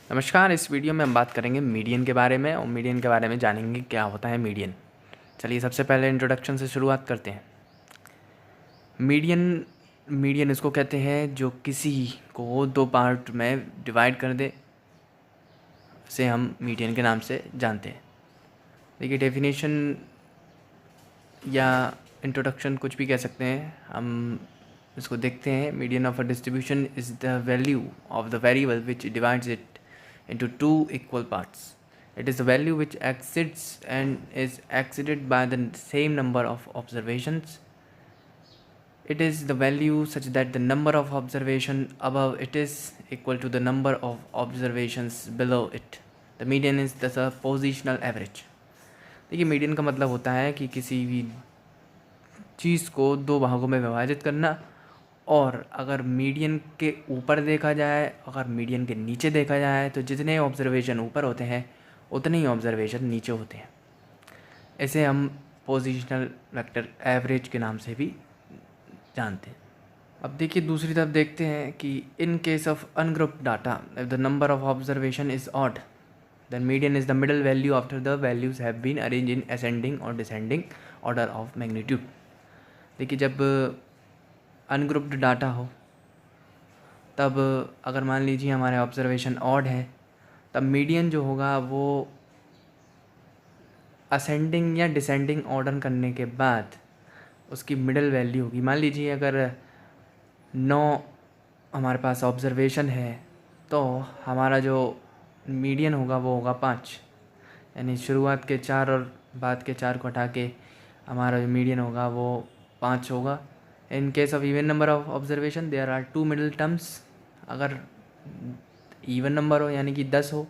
नमस्कार। इस वीडियो में हम बात करेंगे मीडियन के बारे में और मीडियन के बारे में जानेंगे क्या होता है मीडियन। चलिए सबसे पहले इंट्रोडक्शन से शुरुआत करते हैं। मीडियन मीडियन इसको कहते हैं जो किसी को दो पार्ट में डिवाइड कर दे, उसे हम मीडियन के नाम से जानते हैं। देखिए डेफिनेशन या इंट्रोडक्शन कुछ भी कह सकते हैं, हम इसको देखते हैं। Median of a distribution is the value of the variable which divides it into two equal parts. It is the value which exceeds and is exceeded by the same number of observations. It is the value such that the number of observation above it is equal to the number of observations below it. The median is the positional average. देखिए median का मतलब होता है कि किसी भी चीज़ को दो भागों में विभाजित करना, और अगर मीडियन के ऊपर देखा जाए, अगर मीडियन के नीचे देखा जाए तो जितने ऑब्जर्वेशन ऊपर होते हैं उतने ही ऑब्जर्वेशन नीचे होते हैं। इसे हम पोजिशनल वेक्टर एवरेज के नाम से भी जानते हैं। अब देखिए दूसरी तरफ देखते हैं कि in case of ungrouped data if the number of observation is odd then median is the middle value after the values have been arrange in ascending और डिसेंडिंग ऑर्डर ऑफ मैग्नीट्यूड। देखिए जब अनग्रुप्ड डाटा हो तब अगर मान लीजिए हमारे observation odd है, तब मीडियन जो होगा वो असेंडिंग या डिसेंडिंग ऑर्डर करने के बाद उसकी मिडल वैल्यू होगी। मान लीजिए अगर 9 हमारे पास ऑब्जर्वेशन है तो हमारा जो मीडियन होगा वो होगा 5, यानी शुरुआत के 4 और बाद के 4 को हटा के हमारा जो मीडियन होगा वो 5 होगा। In case of even number of observation there are 2 middle terms. अगर इवन नंबर हो यानी कि 10 हो,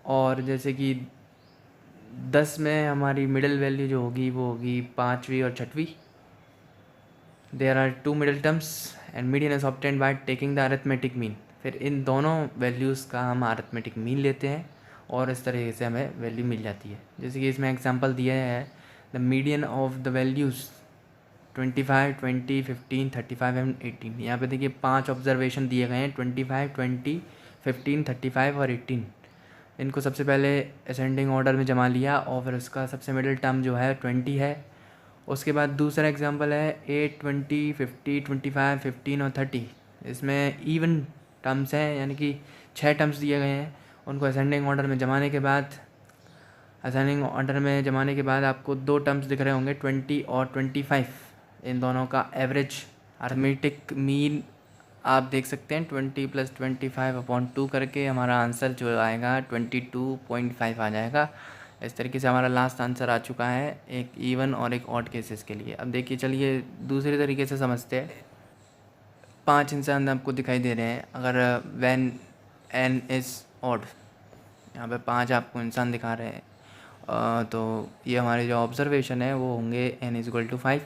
और जैसे कि 10 में हमारी मिडल वैल्यू जो होगी वो होगी 5वीं और 6वीं, there are 2 middle terms and median is obtained by taking the arithmetic mean. फिर इन दोनों वैल्यूज़ का हम अरिथमेटिक मीन लेते हैं और इस तरीके से हमें वैल्यू मिल जाती है। जैसे कि इसमें एग्जांपल दिया है, the median of the values 25, 20, 15, 35 and 18। यहाँ पे देखिए 5 ऑब्जर्वेशन दिए गए हैं, 25, 20, 15, 35 और 18। इनको सबसे पहले असेंडिंग ऑर्डर में जमा लिया और फिर उसका सबसे मिडिल टर्म जो है 20 है। उसके बाद दूसरा एग्जांपल है 8, 20, 50, 25, 15 और 30। इसमें इवन टर्म्स हैं, यानी कि 6 टर्म्स दिए गए हैं। उनको असेंडिंग ऑर्डर में जमाने के बाद आपको 2 टर्म्स दिख रहे होंगे, 20 और 25। इन दोनों का एवरेज अरिथमेटिक मीन आप देख सकते हैं 20 + 25/2 करके हमारा आंसर जो आएगा 22.5 आ जाएगा। इस तरीके से हमारा लास्ट आंसर आ चुका है एक इवन और एक ऑड केसेस के लिए। अब देखिए चलिए दूसरे तरीके से समझते हैं। 5 इंसान आपको दिखाई दे रहे हैं। अगर व्हेन n इज़ ऑड, यहाँ पे 5 आपको इंसान दिखा रहे हैं, तो ये हमारे जो ऑब्जर्वेशन है वो होंगे n = 5।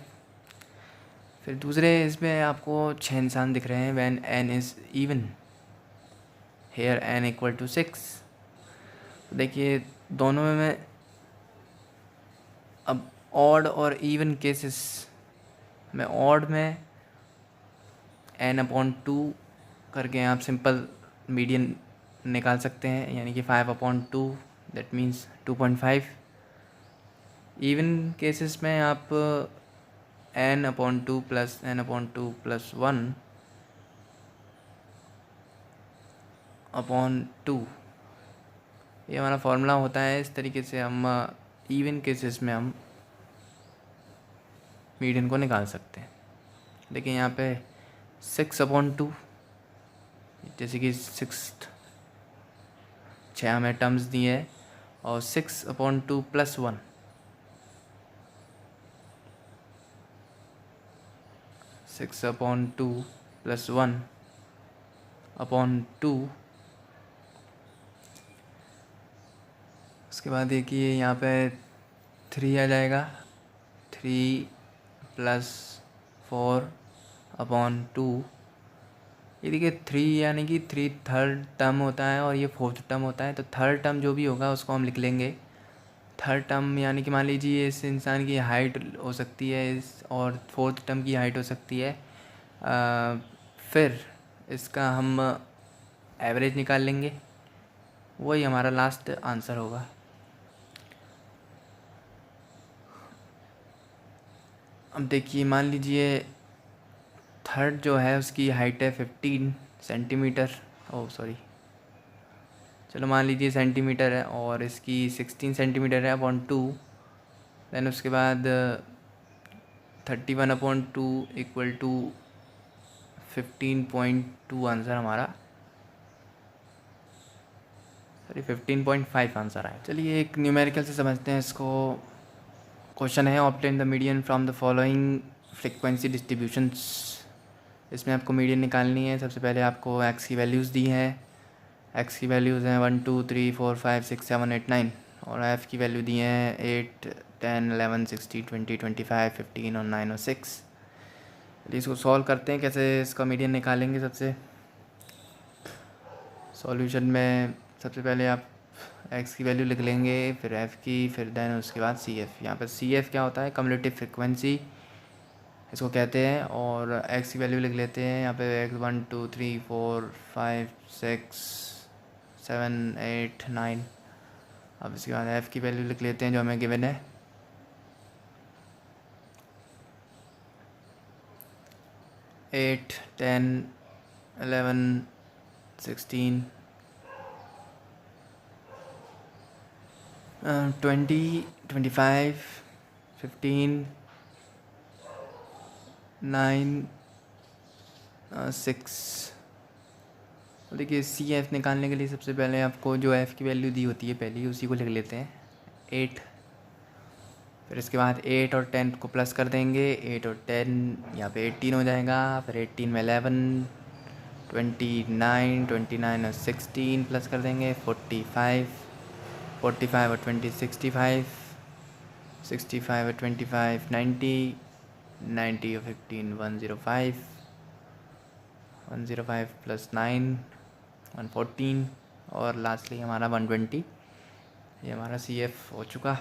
फिर दूसरे इसमें आपको 6 इंसान दिख रहे हैं when n is even, here n = 6। देखिए दोनों में अब ऑड और इवन केसेस में, ऑड में n/2 करके आप सिंपल मीडियन निकाल सकते हैं, यानी कि 5/2 दैट मीन्स 2.5। इवन केसेस में आप n/2 + n/2 + 1/2 ये हमारा फॉर्मूला होता है। इस तरीके से हम इवन केसेस में हम मीडियन को निकाल सकते हैं। देखिए यहाँ पे 6/2, जैसे कि 6 हमें टर्म्स दिए हैं, और 6/2 + 1, 6/2 + 1/2। उसके बाद देखिए यहाँ पे 3 आ जाएगा, 3 + 4/2। ये देखिए 3 यानी कि 3 थर्ड टर्म होता है और ये फोर्थ टर्म होता है। तो थर्ड टर्म जो भी होगा उसको हम लिख लेंगे थर्ड टर्म, यानी कि मान लीजिए इस इंसान की हाइट हो सकती है इस, और फोर्थ टर्म की हाइट हो सकती है। फिर इसका हम एवरेज निकाल लेंगे। वही हमारा लास्ट आंसर होगा। अब देखिए, मान लीजिए थर्ड जो है उसकी हाइट है 15 सेंटीमीटर। ओह सॉरी, चलो मान लीजिए सेंटीमीटर है, और इसकी 16 सेंटीमीटर है अपॉन 2। देन उसके बाद 31 अपॉन 2 इक्वल टू 15.2 आंसर हमारा, सॉरी 15.5 आंसर आए। चलिए एक न्यूमेरिकल से समझते हैं इसको। क्वेश्चन है obtain the median from the following frequency distributions. इसमें आपको मीडियन निकालनी है। सबसे पहले आपको एक्स की वैल्यूज़ दी है। एक्स की वैल्यूज़ हैं 1 2 3 4 5 6 7 8 9, और एफ़ की वैल्यू दी हैं 8 10 11 16 20 25 15 और 9 और 6। चलिए इसको सॉल्व करते हैं, कैसे इसका मीडियन निकालेंगे। सबसे सॉल्यूशन में सबसे पहले आप एक्स की वैल्यू लिख लेंगे, फिर एफ़ की, फिर देन उसके बाद सी एफ़। यहाँ पर सी एफ़ क्या होता है, कम्युलेटिव फ्रिक्वेंसी इसको कहते हैं। और एक्स की वैल्यू लिख लेते हैं यहाँ पे एक्स 1 2 3 4 5 6 7 8 9। अब इसके बाद एफ़ की वैल्यू लिख लेते हैं जो हमें गिवन है। एट 10 11 16 20 25 15 9 6। देखिए सी एफ़ निकालने के लिए सबसे पहले आपको जो एफ़ की वैल्यू दी होती है पहली, उसी को लिख लेते हैं 8। फिर इसके बाद 8 और 10 को प्लस कर देंगे। 8 और 10 यहाँ पे 18 हो जाएगा। फिर 18 में 11 29 29 और 16 प्लस कर देंगे 45 45 और 20 65 65 और 25 90 90 और 15 105 105 प्लस 9 114 और लास्टली हमारा 120। ये हमारा सी एफ़ हो चुका।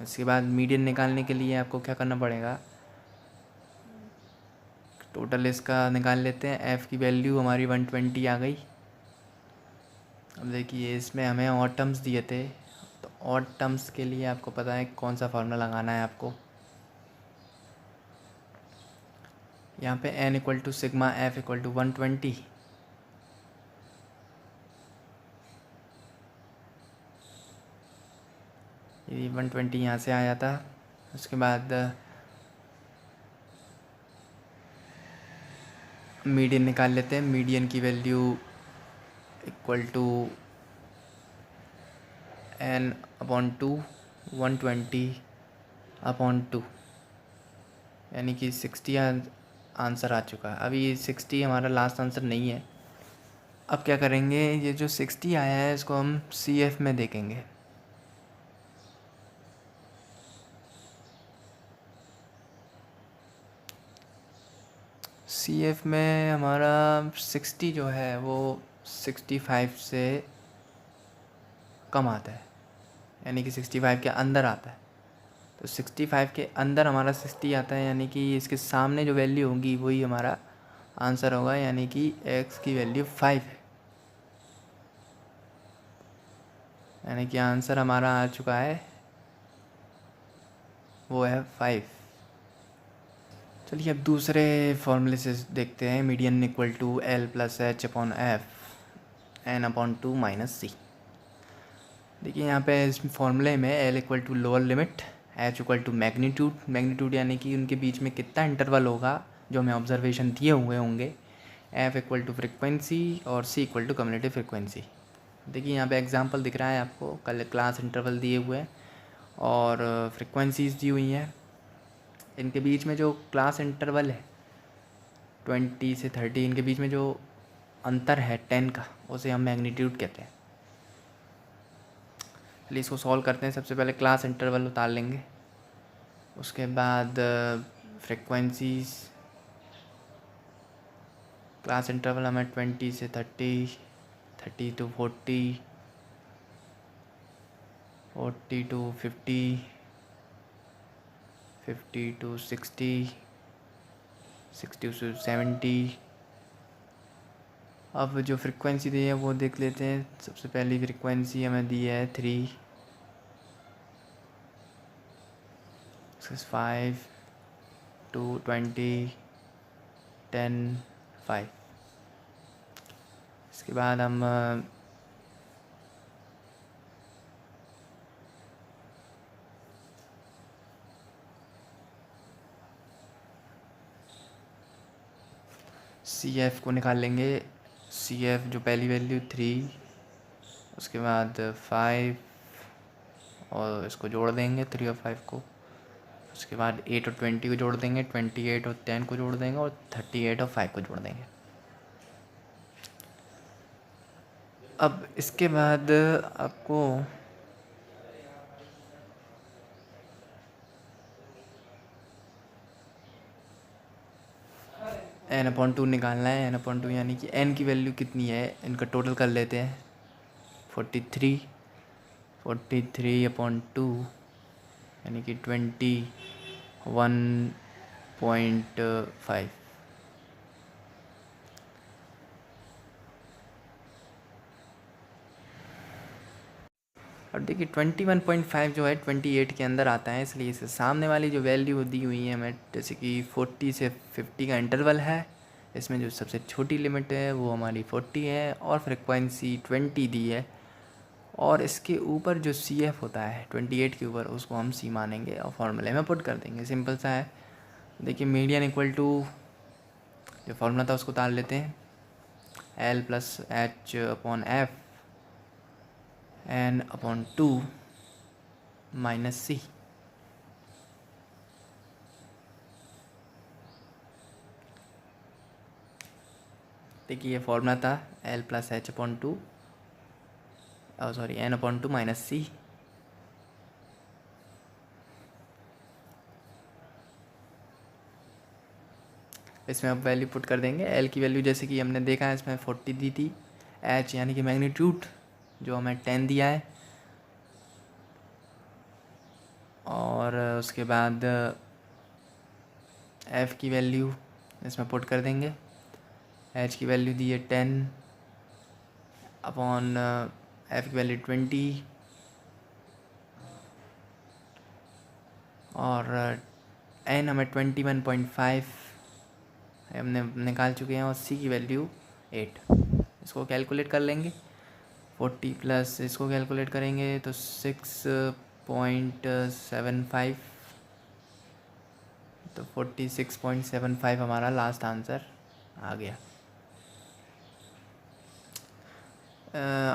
इसके बाद मीडियन निकालने के लिए आपको क्या करना पड़ेगा, टोटल इसका निकाल लेते हैं। एफ़ की वैल्यू हमारी 120 आ गई। अब देखिए इसमें हमें ऑड टर्म्स दिए थे, तो ऑड टर्म्स के लिए आपको पता है कौन सा फार्मूला लगाना है आपको। यहाँ पे n equal to sigma F equal to 120। ये 120 यहाँ से आ जाता। उसके बाद मीडियन निकाल लेते हैं। मीडियन की value equal to n upon 2 120 upon 2, यानी कि 60 आंसर आ चुका है। अभी 60 हमारा लास्ट आंसर नहीं है। अब क्या करेंगे, ये जो 60 आया है इसको हम सी एफ़ में देखेंगे। सी एफ़ में हमारा 60 जो है वो 65 से कम आता है, यानी कि 65 के अंदर आता है। तो 65 के अंदर हमारा 60 आता है, यानी कि इसके सामने जो वैल्यू होगी वही हमारा आंसर होगा, यानी कि x की वैल्यू 5 है। यानी कि आंसर हमारा आ चुका है, वो है 5। चलिए अब दूसरे फॉर्मूले से देखते हैं। Median equal to L plus H upon F N upon 2 minus C. देखिए यहाँ पे इस फॉर्मूले में L equal to lower limit, H equal to magnitude, magnitude यानी कि उनके बीच में कितना इंटरवल होगा जो हमें ऑब्जर्वेशन दिए हुए होंगे, एफ इक्वल टू फ्रिक्वेंसी और सी इक्वल टू कम्युलेटिव फ्रिक्वेंसी। देखिए यहाँ पे एग्जांपल दिख रहा है आपको, कल क्लास इंटरवल दिए हुए हैं और फ्रिक्वेंसीज दी हुई हैं। इनके बीच में जो क्लास इंटरवल है 20 से 30, इनके बीच में जो अंतर है 10 का, उसे हम मैग्नीट्यूड कहते हैं। चलिए इसको सॉल्व करते हैं। सबसे पहले क्लास इंटरवल उतार लेंगे, उसके बाद फ्रिक्वेंसीज। क्लास इंटरवल हमें 20 से 30, 30 टू 40, 40 टू 50, 50 टू 60, 60 टू 70, अब जो फ्रिक्वेंसी दी है वो देख लेते हैं। सबसे पहली फ्रिक्वेंसी हमें दी है 3, 5, 2, 20, 10, 5। इसके बाद हम सी एफ को निकाल लेंगे। सी एफ जो पहली वैल्यू 3, उसके बाद 5 और इसको जोड़ देंगे 3 और 5 को। उसके बाद 8 और 20 को जोड़ देंगे, 28 और 10 को जोड़ देंगे और 38 और 5 को जोड़ देंगे। अब इसके बाद आपको n/2 निकालना है। n/2 यानी कि n की वैल्यू कितनी है, इनका टोटल कर लेते हैं। 43, 43/2 यानी कि 21.5। और देखिए 21.5 जो है 28 के अंदर आता है, इसलिए इससे सामने वाली जो वैल्यू दी हुई है हमें, जैसे कि 40 से 50 का इंटरवल है, इसमें जो सबसे छोटी लिमिट है वो हमारी 40 है और फ्रिक्वेंसी 20 दी है। और इसके ऊपर जो सी एफ होता है 28 के ऊपर, उसको हम सी मानेंगे और फॉर्मूले में पुट कर देंगे। सिंपल सा है। देखिए मीडियन इक्वल टू जो फॉर्मूला था उसको उतार लेते हैं, L+H/F n/2 -c। देखिए ये फॉर्मूला था L+H/2 n/2 -c। इसमें अब वैल्यू पुट कर देंगे। L की वैल्यू जैसे कि हमने देखा है इसमें 40 दी थी, H यानी कि मैग्नीट्यूड जो हमें 10 दिया है, और उसके बाद F की वैल्यू इसमें पुट कर देंगे। H की वैल्यू दी है 10 अपॉन F की वैल्यू 20 और N हमें 21.5 हमने निकाल चुके हैं और C की वैल्यू 8। इसको कैलकुलेट कर लेंगे। 40 प्लस इसको कैलकुलेट करेंगे तो 6.75, तो 46.75 हमारा लास्ट आंसर आ गया।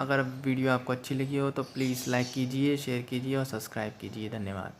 अगर वीडियो आपको अच्छी लगी हो तो प्लीज़ लाइक कीजिए, शेयर कीजिए और सब्सक्राइब कीजिए। धन्यवाद।